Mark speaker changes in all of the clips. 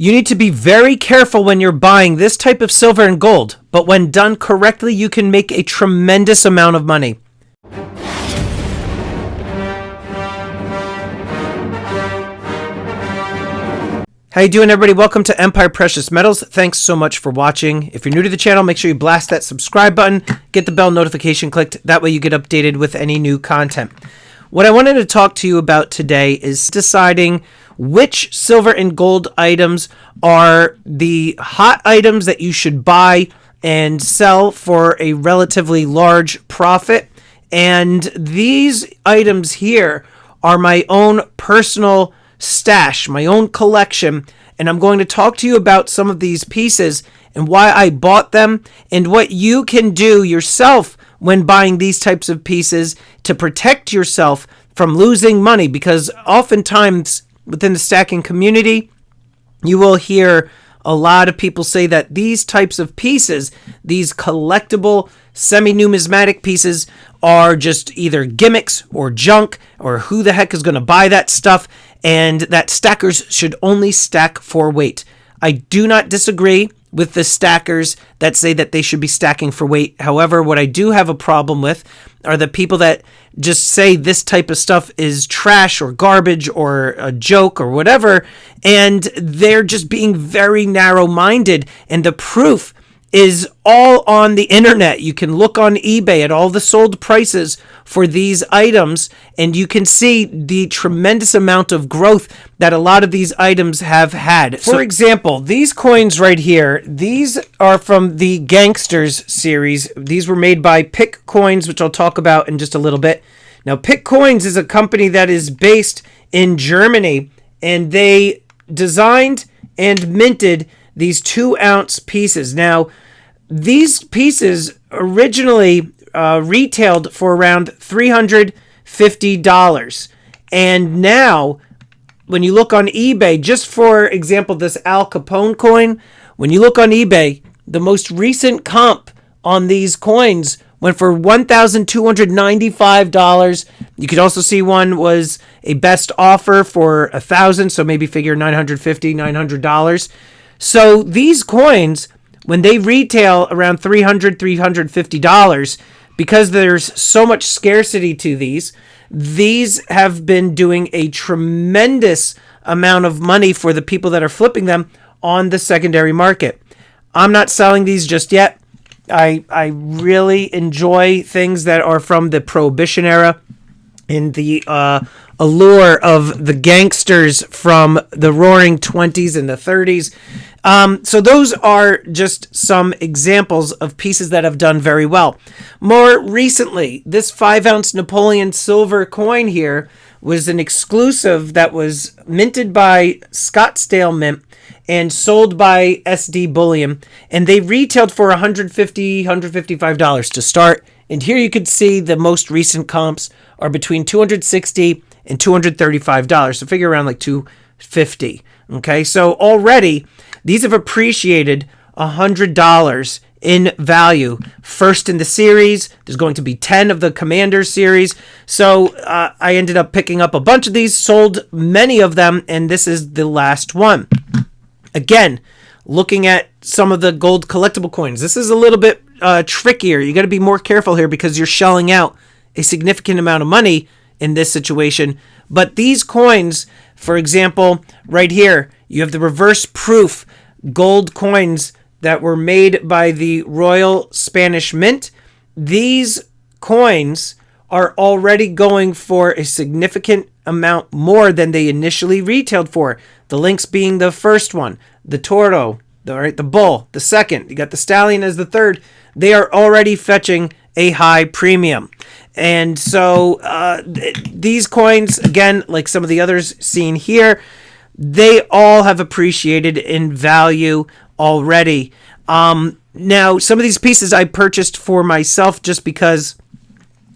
Speaker 1: You need to be very careful when you're buying this type of silver and gold, but when done correctly, you can make a tremendous amount of money. How you doing, everybody? Welcome to Empire Precious Metals. Thanks so much for watching. If you're new to the channel, make sure you blast that subscribe button, get the bell notification clicked. That way you get updated with any new content. What I wanted to talk to you about today is deciding which silver and gold items are the hot items that you should buy and sell for a relatively large profit. And these items here are my own personal stash, my own collection, and I'm going to talk to you about some of these pieces and why I bought them and what you can do yourself when buying these types of pieces to protect yourself from losing money, because oftentimes within the stacking community you will hear a lot of people say that these types of pieces, these collectible semi-numismatic pieces, are just either gimmicks or junk, or who the heck is going to buy that stuff, and that stackers should only stack for weight. I do not disagree with the stackers that say that they should be stacking for weight. However, what I do have a problem with are the people that just say this type of stuff is trash or garbage or a joke or whatever, and they're just being very narrow-minded, and the proof is all on the internet. You can look on eBay at all the sold prices for these items, and you can see the tremendous amount of growth that a lot of these items have had. For example, these coins right here, these are from the Gangsters series. These were made by Pick Coins, which I'll talk about in just a little bit. Now, Pick Coins is a company that is based in Germany, and they designed and minted these 2-ounce pieces. Now, these pieces originally retailed for around $350. And now, when you look on eBay, just for example, this Al Capone coin, when you look on eBay, the most recent comp on these coins went for $1,295. You could also see one was a best offer for $1,000, so maybe figure $950, $900. So these coins, when they retail around $300, $350, because there's so much scarcity to these have been doing a tremendous amount of money for the people that are flipping them on the secondary market. I'm not selling these just yet. I really enjoy things that are from the Prohibition era and the allure of the gangsters from the Roaring 20s and the 30s. So those are just some examples of pieces that have done very well. More recently, this 5-ounce Napoleon silver coin here was an exclusive that was minted by Scottsdale Mint and sold by SD Bullion, and they retailed for $150, $155 to start. And here you could see the most recent comps are between $260 and $235. So figure around like $250. Okay, so already these have appreciated $100 in value. First in the series, there's going to be 10 of the Commander series. So I ended up picking up a bunch of these, sold many of them, and this is the last one. Again, looking at some of the gold collectible coins, this is a little bit trickier. You got to be more careful here because you're shelling out a significant amount of money in this situation. But these coins, for example, right here, you have the reverse proof gold coins that were made by the Royal Spanish Mint. These coins are already going for a significant amount more than they initially retailed for. The lynx being the first one, the toro, the bull, the second. You got the stallion as the third. They are already fetching a high premium. And so these coins, again, like some of the others seen here, they all have appreciated in value already. Now, some of these pieces I purchased for myself just because,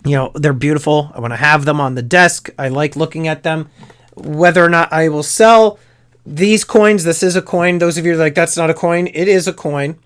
Speaker 1: you know, they're beautiful. I want to have them on the desk. I like looking at them. Whether or not I will sell these coins, this is a coin. Those of you are like, that's not a coin. It is a coin.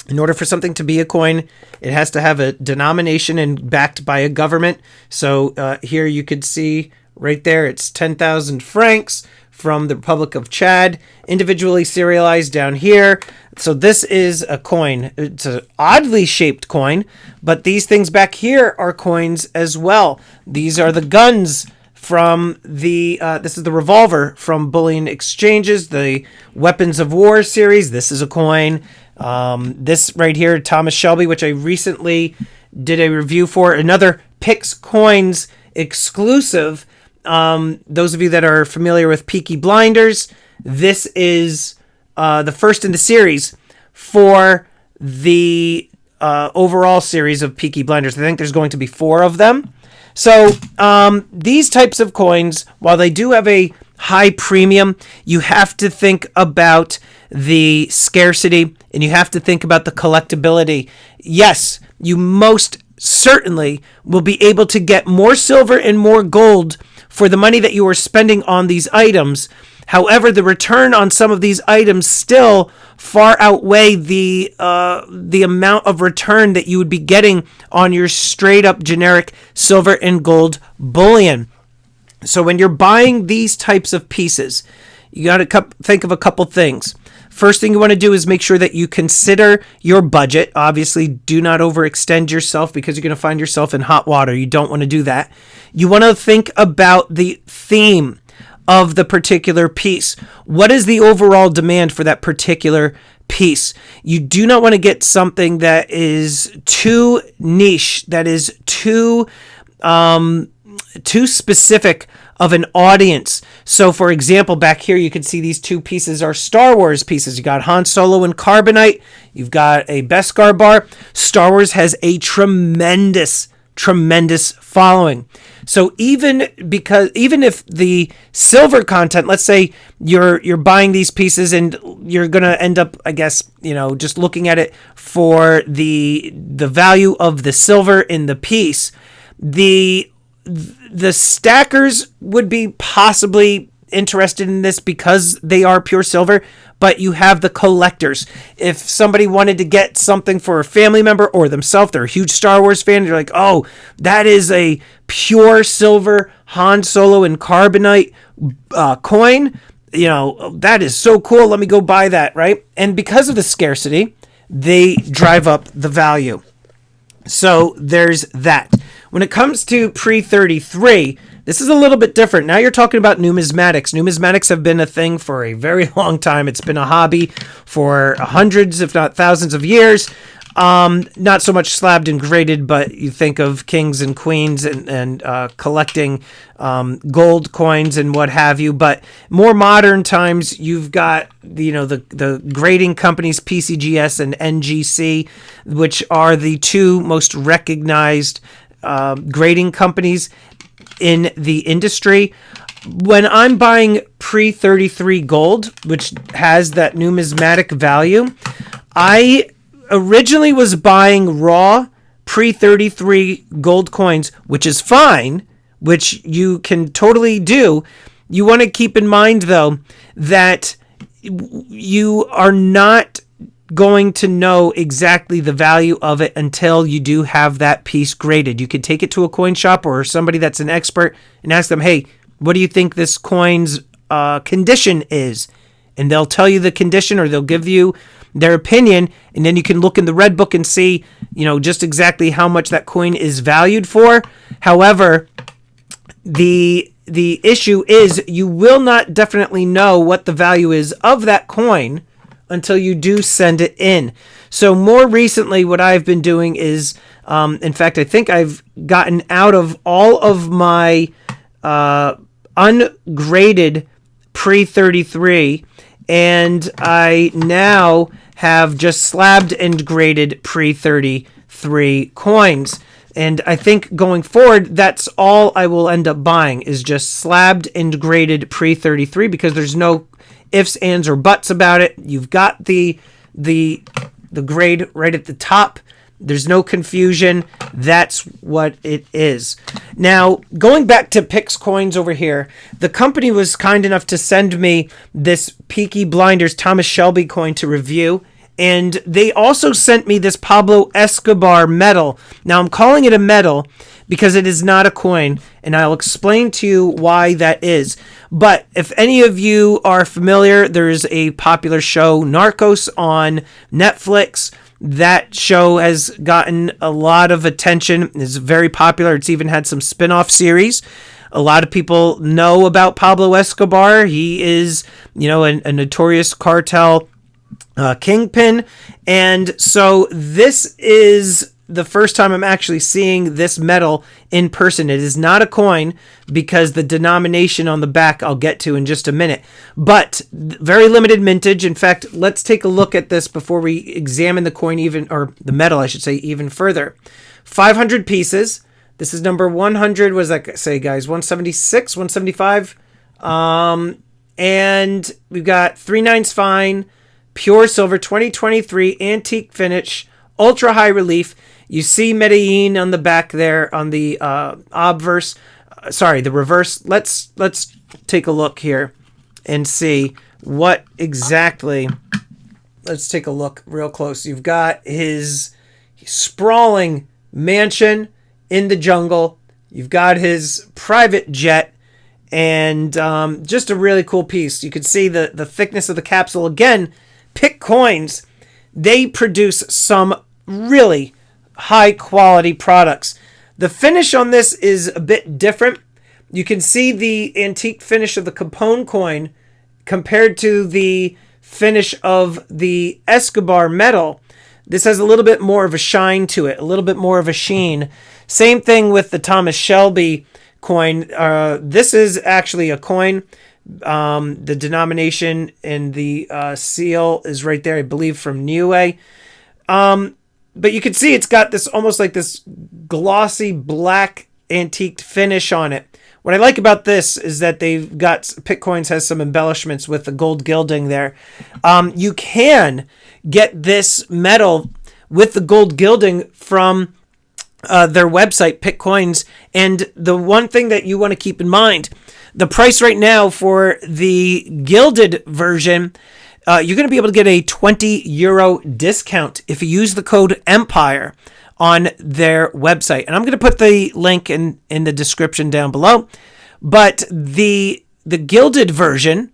Speaker 1: In order for something to be a coin, it has to have a denomination and backed by a government. So here you could see right there, it's 10,000 francs from the Republic of Chad, individually serialized down here. So this is a coin. It's an oddly shaped coin, but these things back here are coins as well. These are the guns from the, this is the revolver from Bullion Exchanges, the Weapons of War series. This is a coin. This right here, Thomas Shelby, which I recently did a review for, another Pix Coins exclusive. Those of you that are familiar with Peaky Blinders, this is the first in the series for the overall series of Peaky Blinders. I think there's going to be 4 of them. So these types of coins, while they do have a high premium, you have to think about the scarcity and you have to think about the collectability. Yes, you most certainly will be able to get more silver and more gold for the money that you are spending on these items. However, the return on some of these items still far outweigh the amount of return that you would be getting on your straight up generic silver and gold bullion. So when you're buying these types of pieces, you got to think of a couple things. First thing you want to do is make sure that you consider your budget. Obviously, do not overextend yourself because you're going to find yourself in hot water. You don't want to do that. You want to think about the theme of the particular piece. What is the overall demand for that particular piece? You do not want to get something that is too niche, that is too specific of an audience. So for example, back here you can see these 2 pieces are Star Wars pieces. You got Han Solo and Carbonite. You've got a Beskar bar. Star Wars has a tremendous following. So even if the silver content, let's say you're buying these pieces and you're going to end up, I guess, just looking at it for the value of the silver in the piece, the stackers would be possibly interested in this because they are pure silver, but you have the collectors. If somebody wanted to get something for a family member or themselves, they're a huge Star Wars fan, you're like, oh, that is a pure silver Han Solo and Carbonite coin. That is so cool. Let me go buy that, right? And because of the scarcity, they drive up the value. So there's that. When it comes to pre-33, this is a little bit different. Now you're talking about numismatics. Numismatics have been a thing for a very long time. It's been a hobby for hundreds, if not thousands of years. Not so much slabbed and graded, but you think of kings and queens and collecting gold coins and what have you. But more modern times, you've got the grading companies PCGS and NGC, which are the 2 most recognized grading companies in the industry. When I'm buying pre-33 gold, which has that numismatic value, I originally was buying raw pre-33 gold coins, which is fine, which you can totally do. You want to keep in mind, though, that you are not going to know exactly the value of it until you do have that piece graded. You could take it to a coin shop or somebody that's an expert and ask them, hey, what do you think this coin's condition is? And they'll tell you the condition, or they'll give you their opinion, and then you can look in the red book and see, just exactly how much that coin is valued for. However, the issue is you will not definitely know what the value is of that coin until you do send it in. So more recently, what I've been doing is, in fact, I think I've gotten out of all of my ungraded pre-33, and I now have just slabbed and graded pre-33 coins. And I think going forward, that's all I will end up buying is just slabbed and graded pre-33, because there's no ifs, ands, or buts about it. You've got the grade right at the top. There's no confusion. That's what it is. Now, going back to Pix Coins over here, the company was kind enough to send me this Peaky Blinders Thomas Shelby coin to review. And they also sent me this Pablo Escobar medal. Now, I'm calling it a medal because it is not a coin, and I'll explain to you why that is. But if any of you are familiar, there's a popular show, Narcos, on Netflix. That show has gotten a lot of attention. It's very popular. It's even had some spin-off series. A lot of people know about Pablo Escobar. He is, a notorious cartel kingpin. And so this is the first time I'm actually seeing this metal in person. It is not a coin because the denomination on the back I'll get to in just a minute. But very limited mintage. In fact, let's take a look at this before we examine the coin or the metal, I should say, even further. 500 pieces. This is number 100. What does that say, guys? 176, 175. And we've got 3/9 fine, pure silver, 2023, antique finish, ultra high relief. You see Medellin on the back there on the obverse. The reverse. Let's take a look here and see what exactly. Let's take a look real close. You've got his sprawling mansion in the jungle. You've got his private jet, and just a really cool piece. You can see the thickness of the capsule. Again, Pick Coins, they produce some really high quality products. The finish on this is a bit different. You can see the antique finish of the Capone coin compared to the finish of the Escobar metal. This has a little bit more of a shine to it, a little bit more of a sheen. Same thing with the Thomas Shelby coin. This is actually a coin. The denomination and the seal is right there, I believe, from Niue. But you can see it's got this almost like this glossy black antique finish on it. What I like about this is that they've got Pick Coins has some embellishments with the gold gilding there. You can get this metal with the gold gilding from their website, Pick Coins. And the one thing that you want to keep in mind, the price right now for the gilded version, you're going to be able to get a €20 discount if you use the code EMPIRE on their website. And I'm going to put the link in the description down below. But the gilded version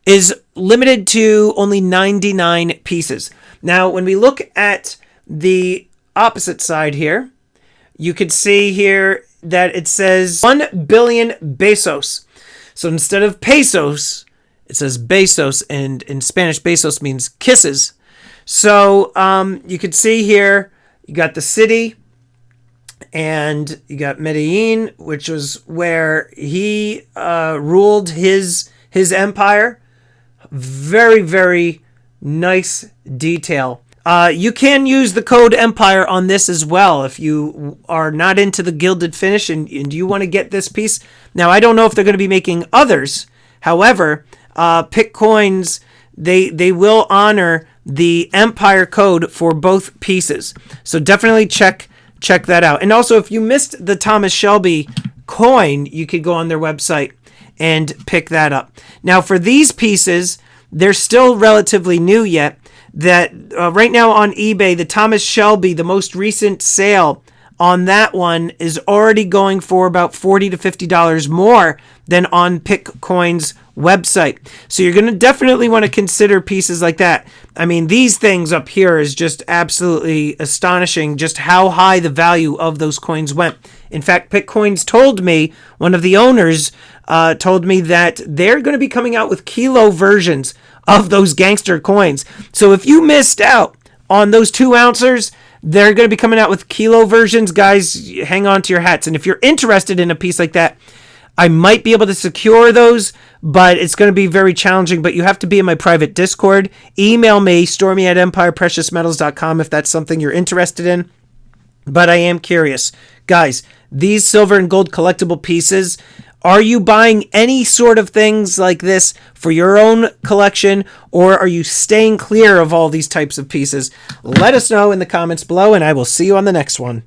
Speaker 1: is limited to only 99 pieces. Now, when we look at the opposite side here, you can see here that it says 1 billion pesos. So instead of pesos, it says besos, and in Spanish, besos means kisses. So you can see here, you got the city, and you got Medellin, which was where he ruled his empire. Very, very nice detail. You can use the code EMPIRE on this as well if you are not into the gilded finish and you want to get this piece. Now, I don't know if they're going to be making others. However, Pick Coins, they will honor the Empire code for both pieces. So definitely check that out. And also, if you missed the Thomas Shelby coin, you could go on their website and pick that up. Now, for these pieces, they're still relatively new yet. That right now on eBay, the Thomas Shelby, the most recent sale on that one is already going for about $40 to $50 more than on Pick Coins website. So you're going to definitely want to consider pieces like that. I mean, these things up here is just absolutely astonishing just how high the value of those coins went. In fact, Pick Coins told me, one of the owners told me that they're going to be coming out with kilo versions of those gangster coins. So if you missed out on those 2 ounces, they're going to be coming out with kilo versions. Guys, hang on to your hats. And if you're interested in a piece like that, I might be able to secure those, but it's going to be very challenging. But you have to be in my private Discord. Email me, stormy@empirepreciousmetals.com, if that's something you're interested in. But I am curious. Guys, these silver and gold collectible pieces, are you buying any sort of things like this for your own collection, or are you staying clear of all these types of pieces? Let us know in the comments below, and I will see you on the next one.